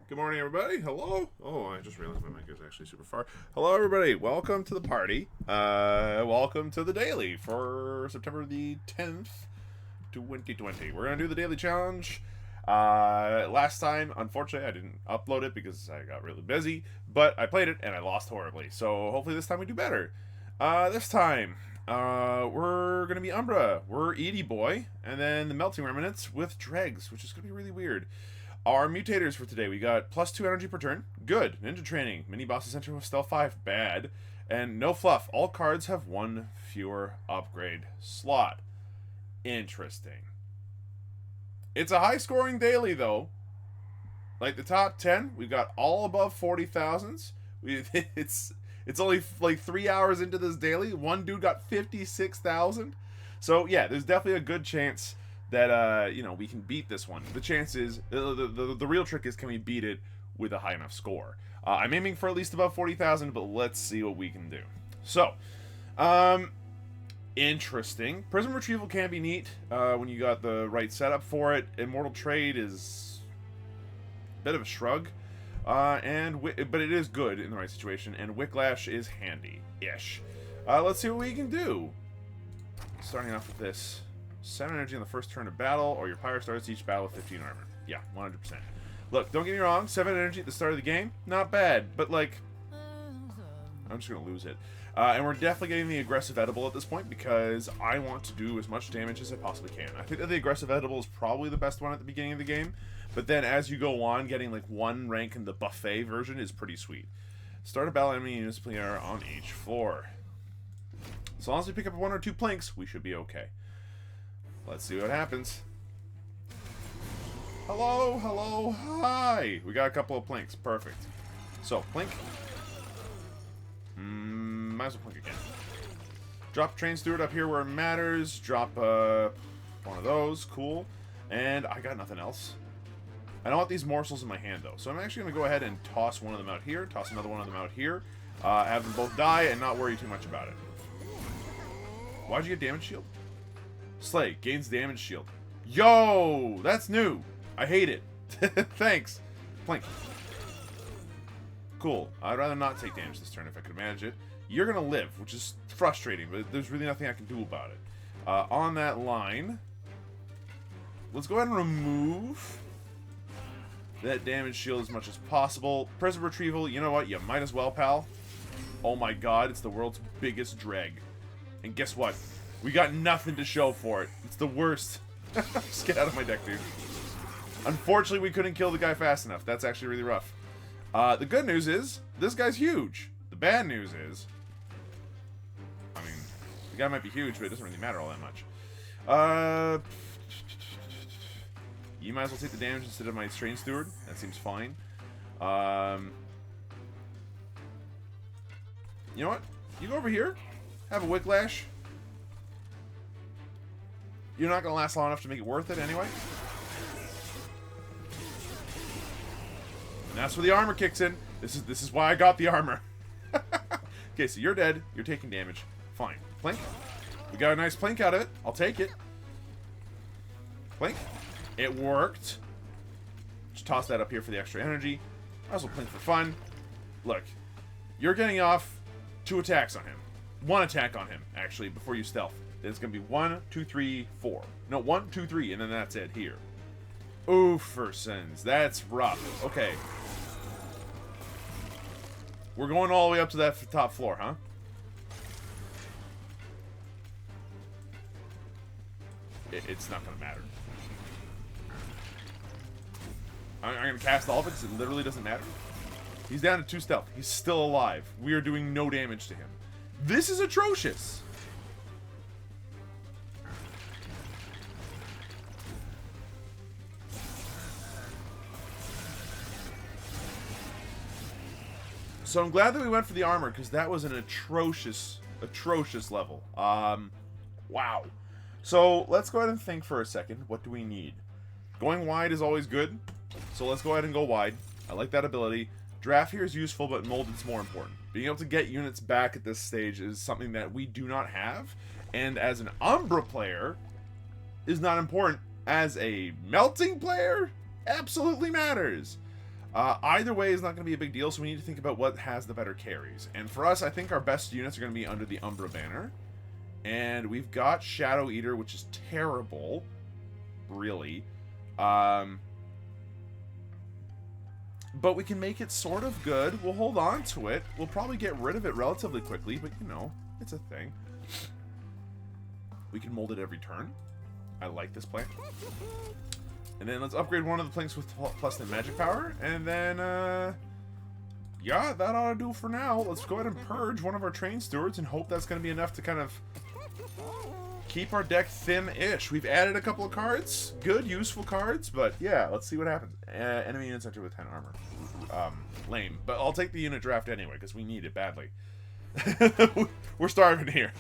Good morning, everybody. Hello. Oh, I just realized my mic is actually super far. Hello, everybody. Welcome to the party. Welcome to the daily for September the 10th, 2020. We're going to do the daily challenge. Last time, unfortunately, I didn't upload it because I got really busy, but I played it and I lost horribly. So hopefully this time we do better. This time, we're going to be Umbra. We're Edie Boy, and then the Melting Remnants with Dregs, which is going to be really weird. Our mutators for today, we got +2 energy per turn. Good. Ninja training. Mini boss essential with stealth 5. Bad. And no fluff. All cards have one fewer upgrade slot. Interesting. It's a high scoring daily though. Like the top 10, we've got all above 40,000s. It's only like 3 hours into this daily. One dude got 56,000. So yeah, there's definitely a good chance that we can beat this one. The chance is the real trick is, can we beat it with a high enough score? I'm aiming for at least above 40,000, but let's see what we can do. So, interesting. Prism retrieval can be neat when you got the right setup for it. Immortal Trade is a bit of a shrug, but it is good in the right situation. And Wicklash is handy-ish. Let's see what we can do. Starting off with this. 7 energy on the first turn of battle, or your pyre starts each battle with 15 armor. Yeah, 100%. Look, don't get me wrong, 7 energy at the start of the game, not bad, but like, I'm just going to lose it. And we're definitely getting the aggressive edible at this point, because I want to do as much damage as I possibly can. I think that the aggressive edible is probably the best one at the beginning of the game, but then as you go on, getting like 1 rank in the buffet version is pretty sweet. Start a battle enemy units player on each floor. As long as we pick up 1 or 2 planks, we should be okay. Let's see what happens. Hello, hello, hi! We got a couple of planks. Perfect. So, plink. Might as well plink again. Drop Train Steward up here where it matters. Drop one of those. Cool. And I got nothing else. I don't want these morsels in my hand, though. So I'm actually going to go ahead and toss one of them out here. Toss another one of them out here. Have them both die and not worry too much about it. Why'd you get damage shield? Slay gains damage shield. Yo, that's new. I hate it. Thanks. Plink. Cool. I'd rather not take damage this turn if I could manage it. You're gonna live, which is frustrating, but there's really nothing I can do about it. On that line, let's go ahead and remove that damage shield as much as possible. Prism retrieval. You know what? You might as well, pal. Oh my god, it's the world's biggest dreg. And guess what? We got nothing to show for it. It's the worst. Just get out of my deck, dude. Unfortunately, we couldn't kill the guy fast enough. That's actually really rough. The good news is, this guy's huge. The bad news is, I mean, the guy might be huge, but it doesn't really matter all that much. You might as well take the damage instead of my Train Steward. That seems fine. You know what? You go over here, have a Wicklash. You're not going to last long enough to make it worth it anyway. And that's where the armor kicks in. This is why I got the armor. Okay, so you're dead. You're taking damage. Fine. Plink. We got a nice plink out of it. I'll take it. Plink. It worked. Just toss that up here for the extra energy. Might as well plink for fun. Look. You're getting off 2 attacks on him. 1 attack on him, actually, before you stealth. Then it's going to be 1, 2, 3, 4. No, 1, 2, 3, and then that's it here. Oofersons. That's rough. Okay. We're going all the way up to that top floor, huh? It's not going to matter. I'm going to cast all of it because it literally doesn't matter. He's down to 2 stealth. He's still alive. We are doing no damage to him. This is atrocious. So I'm glad that we went for the armor, because that was an atrocious level. Wow. So let's go ahead and think for a second. What do we need? Going wide is always good, so let's go ahead and go wide. I like that ability. Draft here is useful, but molded's more important. Being able to get units back at this stage is something that we do not have, and as an Umbra player, is not important. As a melting player, absolutely matters. Either way is not going to be a big deal, so we need to think about what has the better carries. And for us, I think our best units are going to be under the Umbra Banner. And we've got Shadow Eater, which is terrible. Really. But we can make it sort of good. We'll hold on to it. We'll probably get rid of it relatively quickly, but you know, it's a thing. We can mold it every turn. I like this plan. And then let's upgrade one of the planks with plus the magic power. And then, yeah, that ought to do for now. Let's go ahead and purge one of our train stewards and hope that's going to be enough to kind of keep our deck thin-ish. We've added a couple of cards. Good, useful cards. But, yeah, let's see what happens. Enemy units enter with 10 armor. Lame. But I'll take the unit draft anyway, because we need it badly. We're starving here.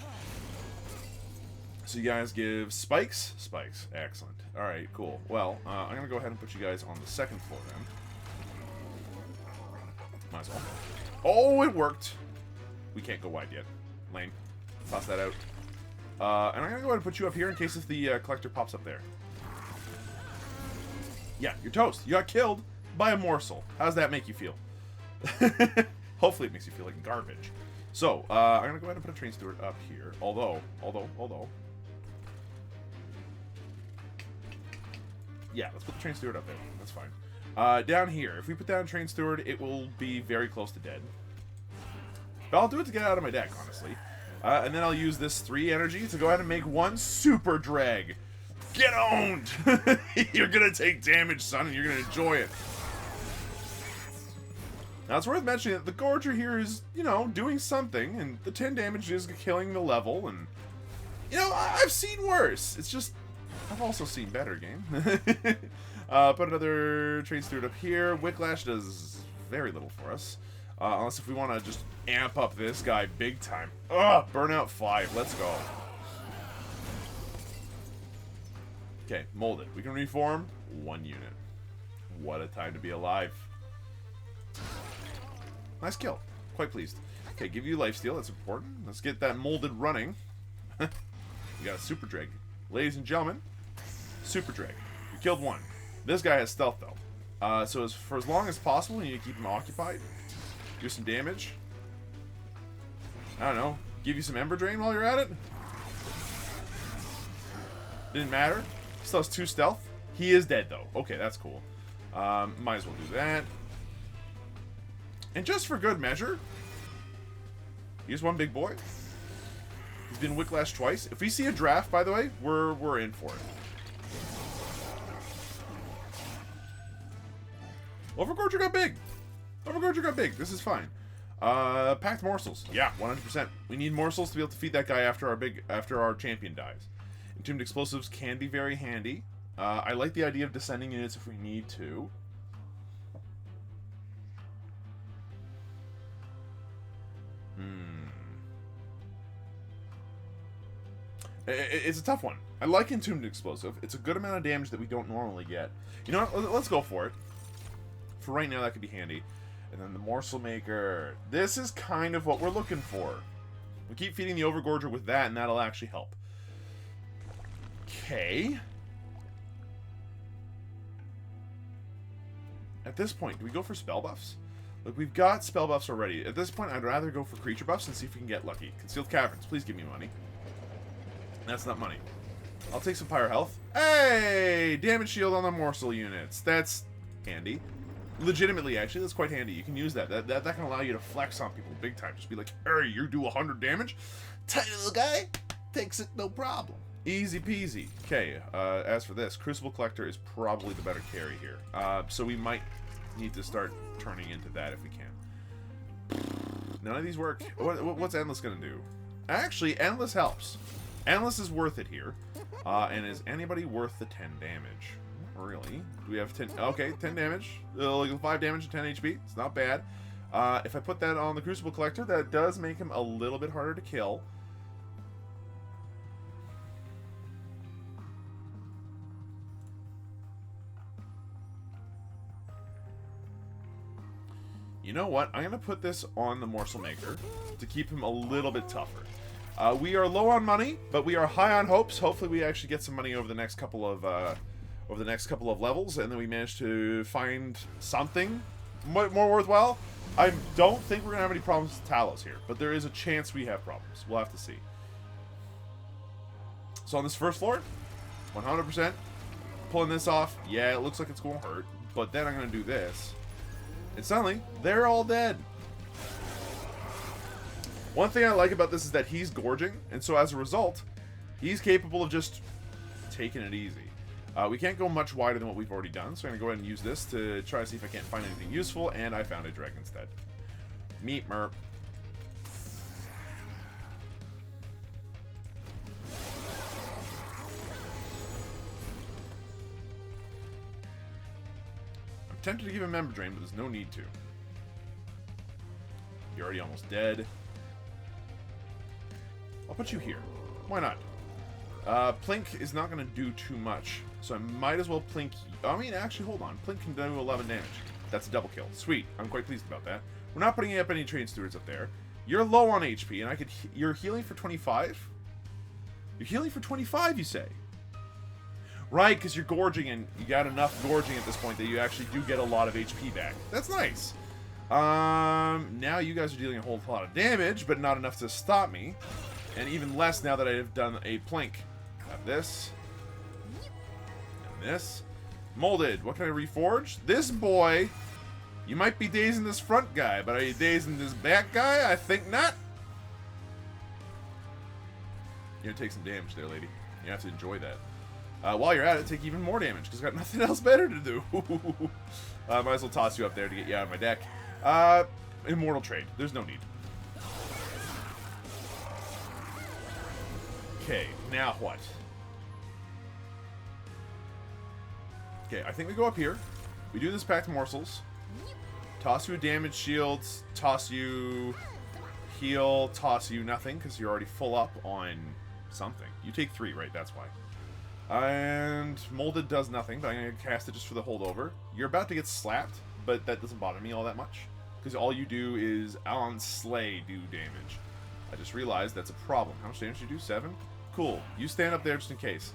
So you guys give spikes? Spikes. Excellent. Alright, cool. Well, I'm going to go ahead and put you guys on the second floor then. Might as well. Oh, it worked. We can't go wide yet. Lame. Toss that out. And I'm going to go ahead and put you up here in case if the collector pops up there. Yeah, you're toast. You got killed by a morsel. How does that make you feel? Hopefully it makes you feel like garbage. So, I'm going to go ahead and put a train steward up here. Although. Yeah, let's put the train steward up there. That's fine. Down here, if we put down train steward, it will be very close to dead. But I'll do it to get out of my deck, honestly. And then I'll use this 3 energy to go ahead and make 1 super drag. Get owned! You're gonna take damage, son, and you're gonna enjoy it. Now, it's worth mentioning that the Gorger here is, you know, doing something, and the 10 damage is killing the level, and, you know, I've seen worse. It's just, I've also seen better, game. Put another train steward up here. Wicklash does very little for us. Unless if we want to just amp up this guy big time. Ugh, Burnout 5. Let's go. Okay, mold it. We can reform 1 unit. What a time to be alive. Nice kill. Quite pleased. Okay, give you lifesteal. That's important. Let's get that molded running. We got a super drag. Ladies and gentlemen, super drag. We killed 1. This guy has stealth, though. So for as long as possible, you need to keep him occupied. Do some damage. I don't know. Give you some Ember Drain while you're at it. Didn't matter. Still has 2 stealth. He is dead, though. Okay, that's cool. Might as well do that. And just for good measure, here's 1 big boy. He's been Wicklash twice. If we see a draft, by the way, we're in for it. Overgorger got big. Overgorger got big. This is fine. Packed morsels. Yeah, 100%. We need morsels to be able to feed that guy after our champion dies. Entombed explosives can be very handy. I like the idea of descending units if we need to. It's a tough one. I like Entombed Explosive. It's a good amount of damage that we don't normally get. You know what? Let's go for it. For right now, that could be handy. And then the Morsel Maker. This is kind of what we're looking for. We keep feeding the Overgorger with that, and that'll actually help. Okay. At this point, do we go for spell buffs? Look, we've got spell buffs already. At this point, I'd rather go for creature buffs and see if we can get lucky. Concealed Caverns. Please give me money. That's not money. I'll take some Pyre Health. Hey! Damage shield on the Morsel units. That's handy. Legitimately, actually, that's quite handy. You can use that. That can allow you to flex on people big time. Just be like, hey, you do 100 damage? Tiny little guy takes it, no problem. Easy peasy. Okay, as for this, Crucible Collector is probably the better carry here. So we might need to start turning into that if we can. None of these work. What's Endless going to do? Actually, Endless helps. Endless is worth it here. And is anybody worth the 10 damage? Really? Do we have 10? Okay, 10 damage. Like 5 damage and 10 HP. It's not bad. If I put that on the Crucible Collector, that does make him a little bit harder to kill. You know what? I'm going to put this on the Morsel Maker to keep him a little bit tougher. We are low on money, but we are high on hopes. Hopefully we actually get some money over the next couple of levels, and then we manage to find something more worthwhile. I don't think we're going to have any problems with Talos here, but there is a chance we have problems. We'll have to see. So on this first floor, 100%, pulling this off. Yeah, it looks like it's going to hurt, but then I'm going to do this. And suddenly, they're all dead. One thing I like about this is that he's gorging, and so as a result, he's capable of just taking it easy. We can't go much wider than what we've already done, so I'm going to go ahead and use this to try to see if I can't find anything useful, and I found a dragon instead. Meat merp. I'm tempted to give him Member Drain, but there's no need to. You're already almost dead. I'll put you here. Why not? Plink is not going to do too much, so I might as well Plink... I mean, actually, hold on. Plink can do 11 damage. That's a double kill. Sweet. I'm quite pleased about that. We're not putting up any Train Stewards up there. You're low on HP, and I could... You're healing for 25? You're healing for 25, you say? Right, because you're gorging, and you got enough gorging at this point that you actually do get a lot of HP back. That's nice. Now you guys are dealing a whole lot of damage, but not enough to stop me. And even less now that I have done a Plink. Got this. And this. Molded. What can I reforge? This boy. You might be dazing this front guy, but are you dazing this back guy? I think not. You're gonna take some damage there, lady. You have to enjoy that. While you're at it, take even more damage, because I've got nothing else better to do. Might as well toss you up there to get you out of my deck. Immortal Trade. There's no need. Okay, now what? Okay, I think we go up here. We do this packed morsels. Toss you a damage shield. Toss you heal. Toss you nothing, because you're already full up on something. You take 3, right? That's why. And Molded does nothing, but I'm going to cast it just for the holdover. You're about to get slapped, but that doesn't bother me all that much. Because all you do is, on Slay, do damage. I just realized that's a problem. How much damage do you do? 7? Cool. You stand up there just in case.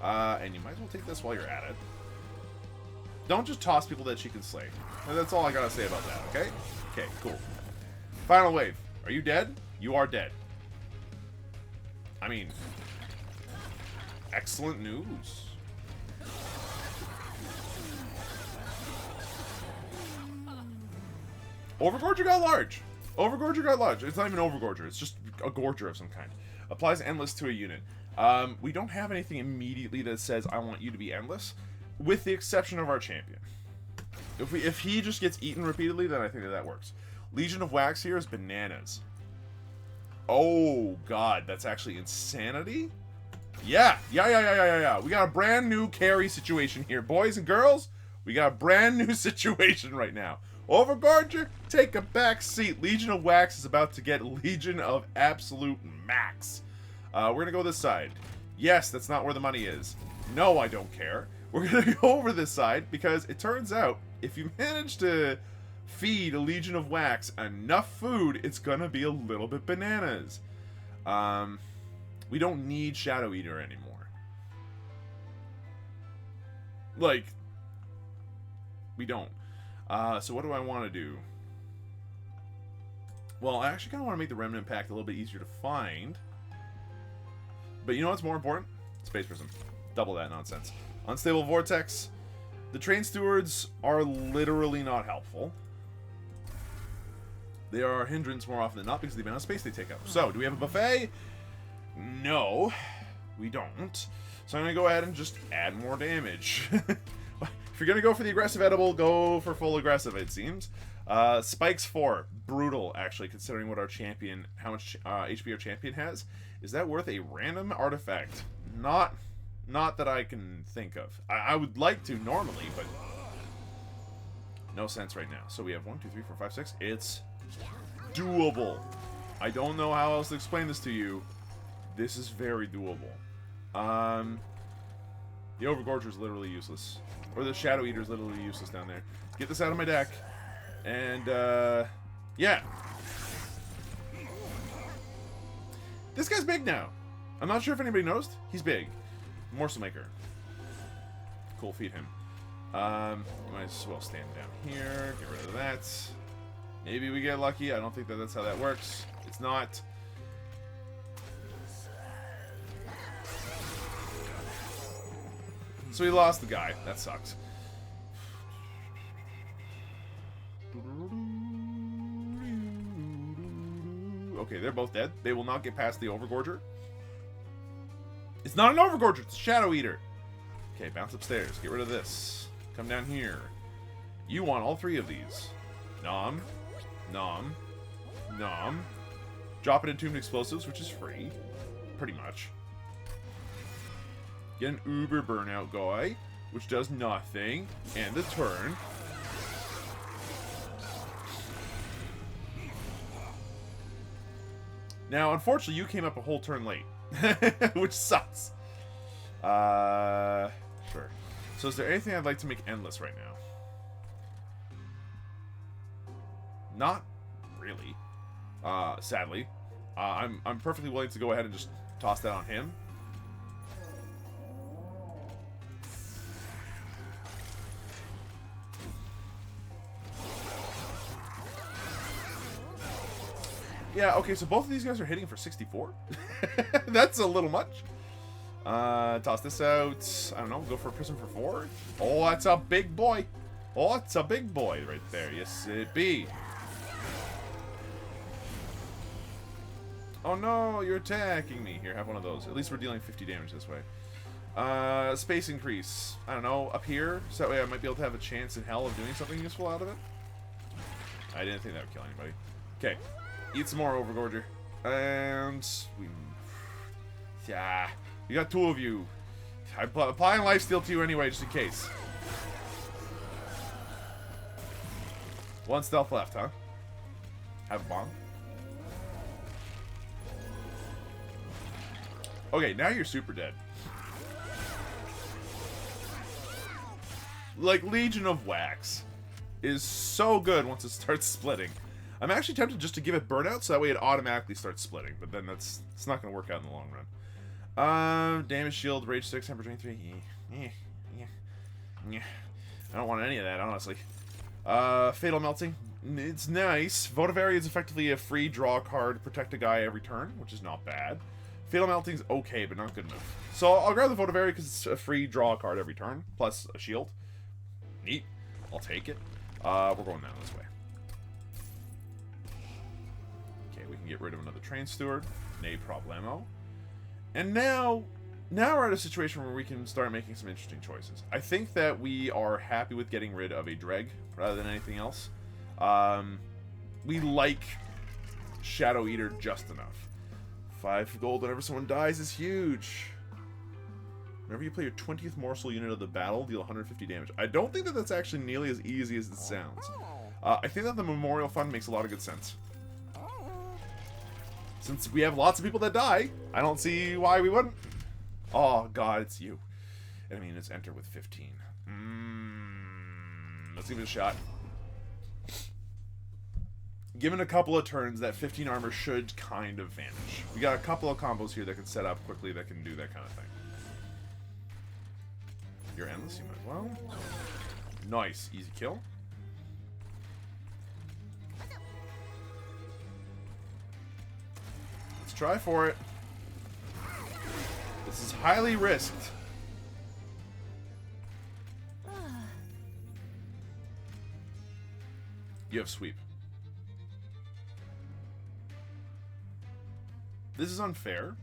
And you might as well take this while you're at it. Don't just toss people that she can slay. That's all I gotta say about that, okay? Okay, cool. Final wave. Are you dead? You are dead. I mean... excellent news. Overgorger got large. Overgorger got large. It's not even Overgorger. It's just a Gorger of some kind. Applies endless to a unit. We don't have anything immediately that says I want you to be endless, with the exception of our champion. If he just gets eaten repeatedly, then I think that works. Legion of Wax here is bananas. Oh god, that's actually insanity. Yeah. We got a brand new carry situation here, boys and girls. We got a brand new situation right now. Overgorger, take a back seat. Legion of Wax is about to get Legion of Absolute Max. We're going to go this side. Yes, that's not where the money is. No, I don't care. We're going to go over this side because it turns out if you manage to feed a Legion of Wax enough food, it's going to be a little bit bananas. We don't need Shadow Eater anymore. Like, we don't. So what do I want to do? Well, I actually kind of want to make the Remnant Pact a little bit easier to find. But you know what's more important? Space Prism. Double that nonsense. Unstable Vortex. The Train Stewards are literally not helpful. They are a hindrance more often than not because of the amount of space they take up. So, do we have a buffet? No, we don't. So I'm going to go ahead and just add more damage. If you're going to go for the aggressive edible, go for full aggressive, it seems. Spikes 4. Brutal, actually, considering what our champion, how much HP our champion has. Is that worth a random artifact? Not that I can think of. I would like to normally, but no sense right now. So we have 1, 2, 3, 4, 5, 6. It's doable. I don't know how else to explain this to you. This is very doable. The Overgorger is literally useless. Or the Shadow Eater is literally useless down there. Get this out of my deck. And, yeah. This guy's big now. I'm not sure if anybody noticed. He's big. Morsel Maker. Cool, feed him. You might as well stand down here. Get rid of that. Maybe we get lucky. I don't think that that's how that works. It's not. So we lost the guy. That sucks. Okay, they're both dead. They will not get past the Overgorger. It's not an Overgorger. It's a Shadow Eater. Okay, bounce upstairs. Get rid of this. Come down here. You want all three of these. Nom. Nom. Nom. Drop it Entombed Explosives, which is free. Pretty much. Get an Uber Burnout guy, which does nothing. And a turn. Now, unfortunately, you came up a whole turn late. Which sucks. Sure. So is there anything I'd like to make endless right now? Not really. Sadly. I'm perfectly willing to go ahead and just toss that on him. Yeah, okay, so both of these guys are hitting for 64. That's a little much. Toss this out. I don't know, go for a prison for 4. Oh, that's a big boy. Oh, it's a big boy right there. Yes, it be. Oh no, you're attacking me. Here, have one of those. At least we're dealing 50 damage this way. Space increase. I don't know, up here. So that way I might be able to have a chance in hell of doing something useful out of it. I didn't think that would kill anybody. Okay. Eat some more, Overgorger. And we... Yeah. You got 2 of you. I'm applying lifesteal to you anyway, just in case. 1 stealth left, huh? Have a bomb. Okay, now you're super dead. Like, Legion of Wax is so good once it starts splitting. I'm actually tempted just to give it burnout, so that way it automatically starts splitting. But then it's not going to work out in the long run. Damage shield, rage 6, temper 23. Yeah. I don't want any of that, honestly. Fatal melting. It's nice. Votivary is effectively a free draw card, protect a guy every turn, which is not bad. Fatal melting's okay, but not good enough. So I'll grab the Votivary because it's a free draw card every turn, plus a shield. Neat. I'll take it. We're going down this way. We can get rid of another train steward, no problemo. And now we're at a situation where we can start making some interesting choices. I think that we are happy with getting rid of a Dreg rather than anything else. We like Shadow Eater just enough. 5 gold whenever someone dies is huge. Whenever you play your 20th morsel unit of the battle, deal 150 damage. I don't think that that's actually nearly as easy as it sounds. I think that the Memorial Fund makes a lot of good sense. Since we have lots of people that die, I don't see why we wouldn't. Oh, God, it's you. And I mean, it's enter with 15. Let's give it a shot. Given a couple of turns, that 15 armor should kind of vanish. We got a couple of combos here that can set up quickly that can do that kind of thing. You're endless, you might as well. Nice. Easy kill. Try for it. This is highly risked. You have sweep. This is unfair.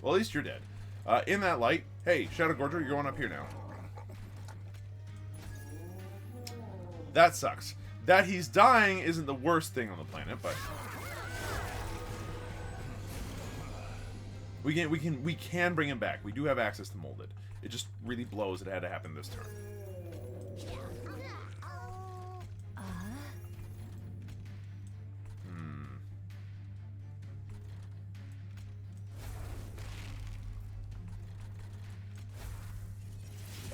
Well, at least you're dead. In that light, hey, Shadow Gorger, you're going up here now. That sucks. That he's dying isn't the worst thing on the planet, but... We can bring him back. We do have access to Molded. It just really blows it had to happen this turn.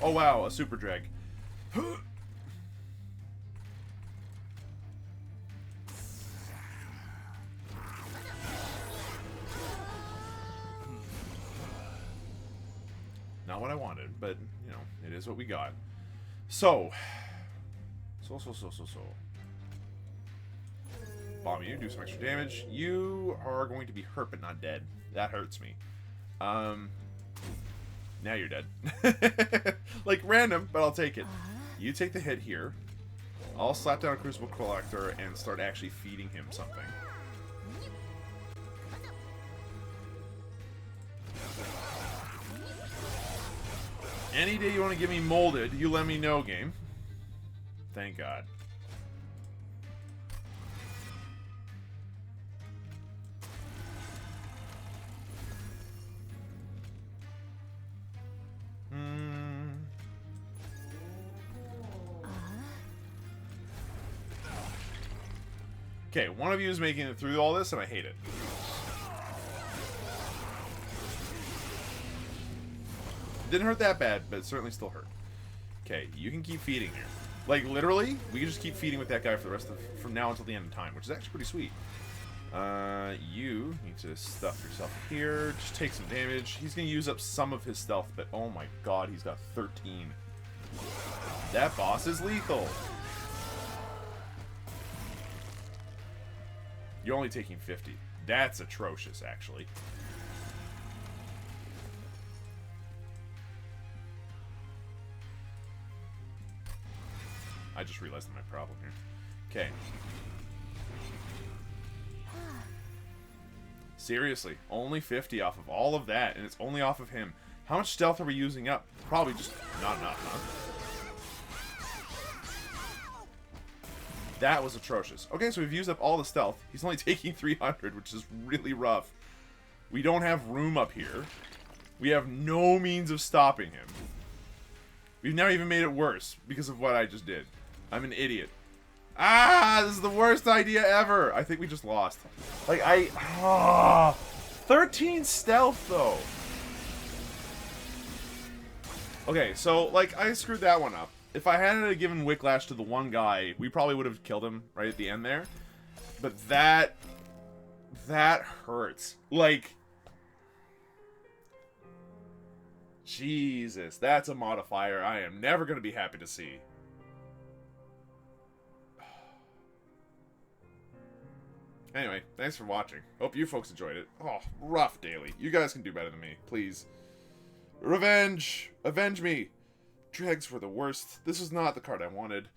Oh wow, a super drag. Not what I wanted, but, you know, it is what we got. So. Bomb you, do some extra damage. You are going to be hurt but not dead. That hurts me. Now you're dead. Like, random, but I'll take it. You take the hit here. I'll slap down a Crucible Collector and start actually feeding him something. Any day you want to get me molded, you let me know, game. Thank God. Okay, one of you is making it through all this, and I hate it. Didn't hurt that bad, but it certainly still hurt. Okay, you can keep feeding here. Like, literally, we can just keep feeding with that guy for the rest of, from now until the end of time, which is actually pretty sweet. You need to stuff yourself here. Just take some damage. He's going to use up some of his stealth, but oh my god, he's got 13. That boss is lethal. You're only taking 50. That's atrocious, actually. I just realized my problem here. Okay. Seriously, only 50 off of all of that, and it's only off of him. How much stealth are we using up? Probably just not enough, huh? That was atrocious. Okay, so we've used up all the stealth. He's only taking 300, which is really rough. We don't have room up here. We have no means of stopping him. We've now even made it worse because of what I just did. I'm an idiot. Ah, this is the worst idea ever. I think we just lost. Like, 13 stealth, though. Okay, so, like, I screwed that one up. If I hadn't given Wicklash to the one guy, we probably would have killed him right at the end there. But that hurts. Like, Jesus, that's a modifier I am never going to be happy to see. Anyway, thanks for watching. Hope you folks enjoyed it. Oh, rough daily. You guys can do better than me, please. Revenge! Avenge me! Dregs were the worst. This was not the card I wanted.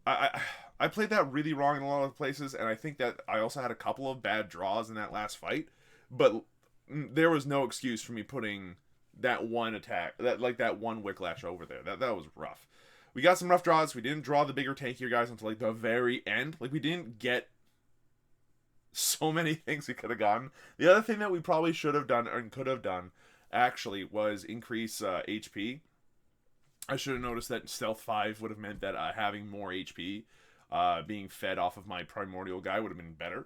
I played that really wrong in a lot of places, and I think that I also had a couple of bad draws in that last fight, but there was no excuse for me putting that one attack, that one Wicklash over there. That was rough. We got some rough draws. We didn't draw the bigger, tankier guys until, like, the very end. Like, we didn't get so many things we could have gotten. The other thing that we probably should have done, and could have done, actually, was increase HP. I should have noticed that Stealth 5 would have meant that having more HP, being fed off of my Primordial guy would have been better.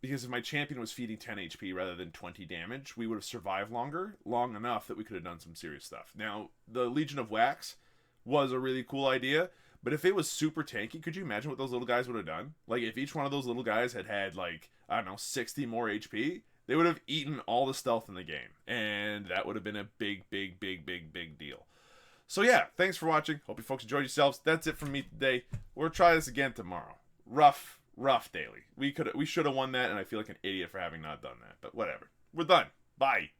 Because if my champion was feeding 10 HP rather than 20 damage, we would have survived long enough that we could have done some serious stuff. Now, the Legion of Wax was a really cool idea, but if it was super tanky, could you imagine what those little guys would have done? Like, if each one of those little guys had like, I don't know, 60 more HP, they would have eaten all the stealth in the game. And that would have been a big deal. So yeah, thanks for watching. Hope you folks enjoyed yourselves. That's it from me today. We'll try this again tomorrow. Rough daily. We should have won that, and I feel like an idiot for having not done that. But whatever. We're done. Bye.